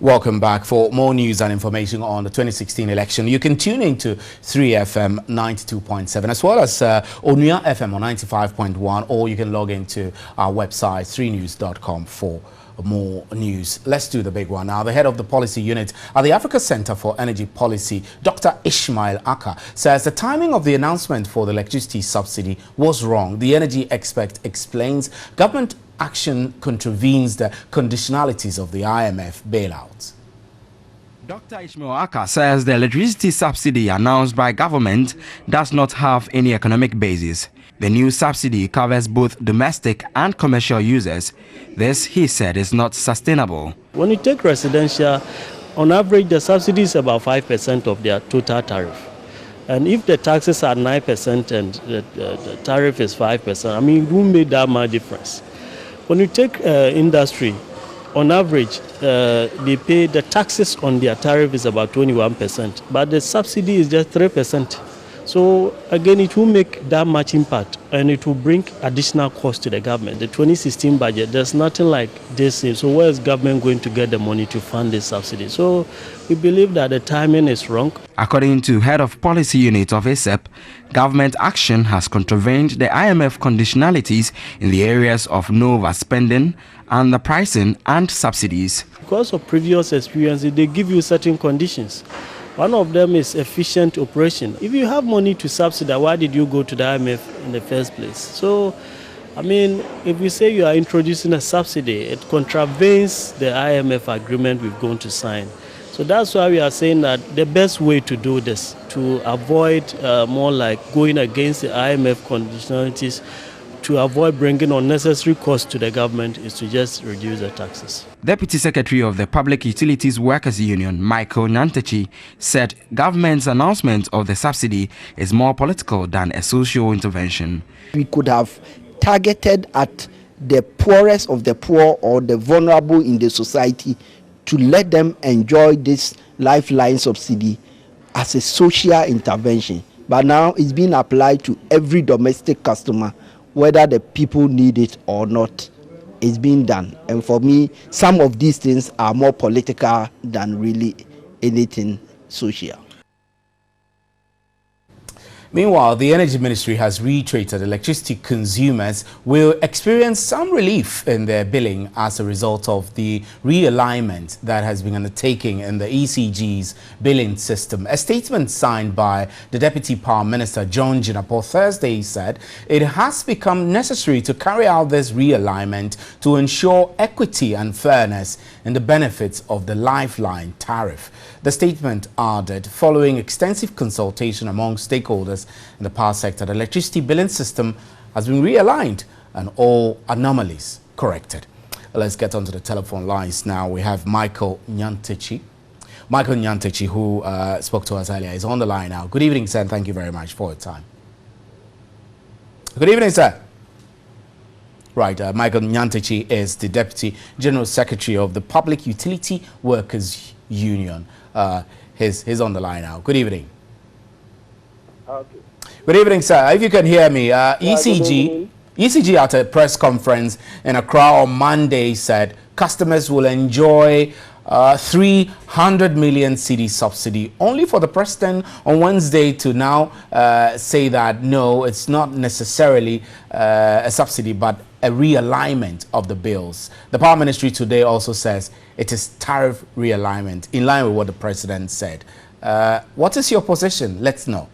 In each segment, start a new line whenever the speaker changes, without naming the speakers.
Welcome back. For more news and information on the 2016 election, you can tune into 3FM 92.7 as well as Onua FM on 95.1, or you can log into our website 3news.com for more news. Let's do the big one now. The head of the policy unit at the Africa Center for Energy Policy, Dr. Ishmael Aka, says the timing of the announcement for the electricity subsidy was wrong. The energy expert explains government action contravenes the conditionalities of the IMF bailout.
Dr. Ishmael Aka says the electricity subsidy announced by government does not have any economic basis. The new subsidy covers both domestic and commercial users. This, he said, is not sustainable.
When you take residential, on average, the subsidy is about 5% of their total tariff. And if the taxes are 9% and the tariff is 5%, I mean, it won't make that much difference. When you take industry, on average, they pay the taxes on their tariff is about 21%, but the subsidy is just 3%. So again, it will make that much impact and it will bring additional cost to the government. The 2016 budget, there's nothing like this. So where is government going to get the money to fund this subsidy? So we believe that the timing is wrong.
According to head of policy unit of ECG, government action has contravened the IMF conditionalities in the areas of no overspending and the pricing and subsidies.
Because of previous experiences, they give you certain conditions. One of them is efficient operation. If you have money to subsidize, why did you go to the IMF in the first place? So, I mean, if you say you are introducing a subsidy, it contravenes the IMF agreement we're going to sign. So that's why we are saying that the best way to do this, to avoid more like going against the IMF conditionalities, to avoid bringing unnecessary costs to the government, is to just reduce the taxes.
Deputy Secretary of the Public Utilities Workers Union, Michael Nyantakyi, said government's announcement of the subsidy is more political than a social intervention.
We could have targeted at the poorest of the poor or the vulnerable in the society to let them enjoy this lifeline subsidy as a social intervention. But now it's being applied to every domestic customer, whether the people need it or not. It's being done. And for me, some of these things are more political than really anything social.
Meanwhile, the Energy Ministry has reiterated electricity consumers will experience some relief in their billing as a result of the realignment that has been undertaken in the ECG's billing system. A statement signed by the Deputy Power Minister, John Jinapor, Thursday said it has become necessary to carry out this realignment to ensure equity and fairness in the benefits of the lifeline tariff. The statement added, following extensive consultation among stakeholders in the power sector, the electricity billing system has been realigned and all anomalies corrected. Let's get onto the telephone lines now. We have Michael Nyantakyi. Michael Nyantakyi, who spoke to us earlier, is on the line now. Good evening, sir, and thank you very much for your time. Good evening, sir. Right, Michael Nyantakyi is the Deputy General Secretary of the Public Utility Workers Union. He's on the line now. Good evening.
Okay.
Good evening, sir. If you can hear me, ECG at a press conference in Accra on Monday said customers will enjoy 300 million cedi subsidy, only for the president on Wednesday to now say that no, it's not necessarily a subsidy but a realignment of the bills. The Power Ministry today also says it is tariff realignment in line with what the president said. What is your position? Let's know.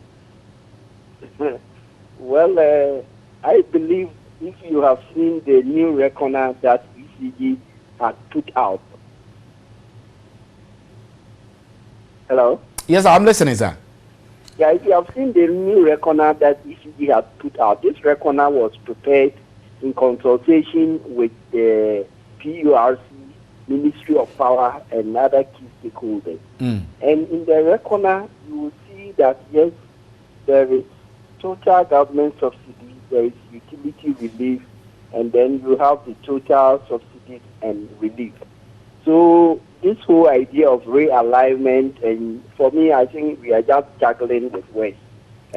Well, I believe if you have seen the new reckoner that ECG had put out. Hello?
Yes, I'm listening, sir.
Yeah, if you have seen the new reckoner that ECG had put out, this reckoner was prepared in consultation with the PURC, Ministry of Power, and other key stakeholders. And in the reckoner, you will see that, yes, there is total government subsidy, there is utility relief, and then you have the total subsidies and relief. So this whole idea of realignment, and for me, I think we are just juggling with words.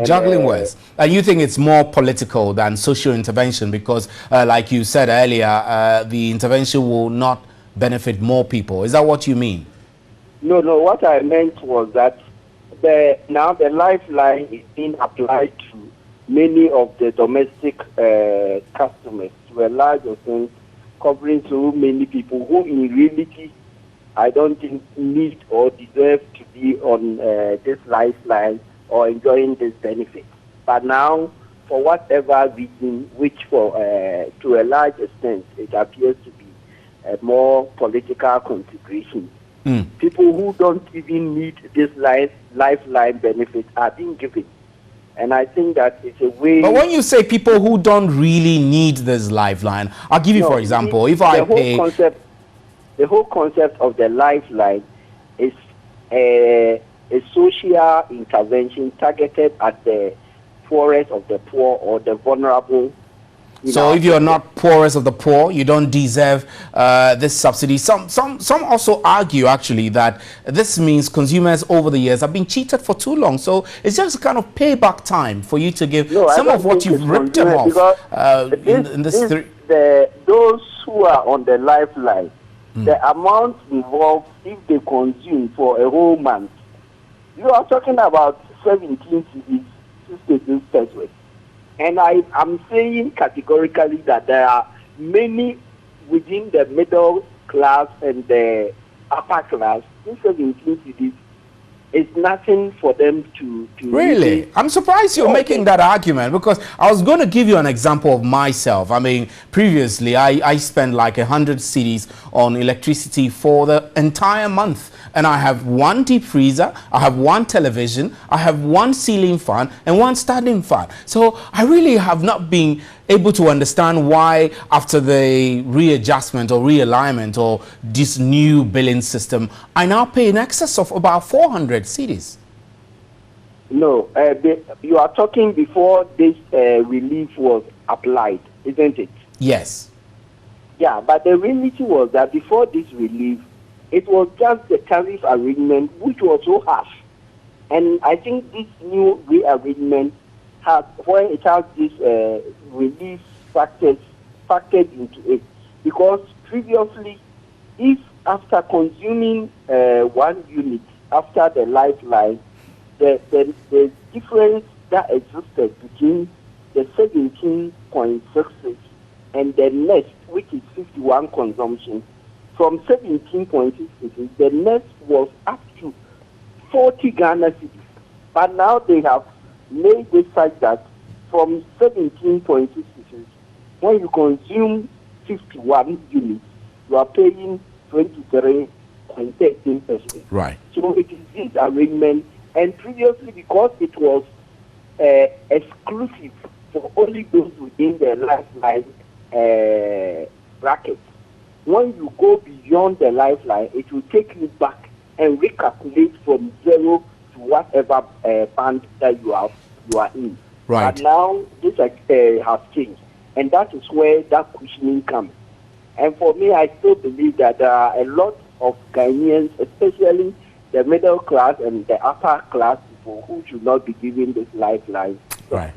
Juggling words. And you think it's more political than social intervention because, like you said earlier, the intervention will not benefit more people. Is that what you mean?
No, what I meant was that now the lifeline is being applied to many of the domestic customers to a large extent, covering so many people who in reality I don't think need or deserve to be on this lifeline or enjoying this benefit. But now, for whatever reason, which for to a large extent it appears to be a more political consideration, people who don't even need this lifeline benefit are being given. And I think that it's a way...
But when you say people who don't really need this lifeline, I'll give you, for example, if I pay...
The whole concept of the lifeline is a social intervention targeted at the poorest of the poor or the vulnerable.
So if you're not poorest of the poor, you don't deserve this subsidy. Some also argue actually that this means consumers over the years have been cheated for too long. So it's just a kind of payback time for you to give some of what you've ripped them off.
Those who are on the lifeline, the amount involved if they consume for a whole month, you are talking about 17 cedis, 66 pesos. And I'm saying categorically that there are many within the middle class and the upper class, 17 cedis is nothing for them to
really. I'm surprised you're making that argument, because I was going to give you an example of myself. I mean, previously I spent like 100 cedis on electricity for the entire month, and I have one deep freezer, I have one television, I have one ceiling fan and one standing fan. So I really have not been able to understand why, after the readjustment or realignment or this new billing system, I now pay in excess of about 400 cedis.
No, you are talking before this relief was applied, isn't it?
Yes.
Yeah, but the reality was that before this relief, it was just the tariff arrangement which was so harsh. And I think this new rearrangement has, when it has this relief factors factored into it. Because previously, if after consuming 1 unit after the lifeline, the difference that existed between the 17.66 and the next, which is 51 consumption, from 17.66, the next was up to 40 Ghana cedis. But now they have made it such that from 17.66, when you consume 51 units, you are paying 23.13%.
Right.
So it is this arrangement, and previously, because it was exclusive for only those within the lifeline bracket, when you go beyond the lifeline, it will take you back and recalculate from zero to whatever band that you are in.
Right.
But now this has changed, and that is where that cushioning comes. And for me, I still believe that there are a lot of Ghanaians, especially the middle class and the upper class people, who should not be given this lifeline.
Right.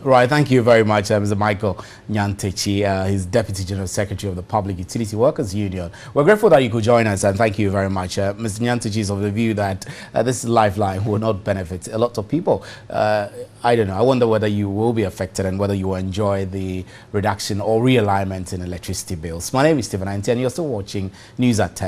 Right, thank you very much, Mr. Michael Nyantechi. He's Deputy General Secretary of the Public Utility Workers Union. We're grateful that you could join us, and thank you very much. Mr. Nyantechi is of the view that this lifeline will not benefit a lot of people. I don't know. I wonder whether you will be affected and whether you will enjoy the reduction or realignment in electricity bills. My name is Stephen Anti, and you're still watching News at 10.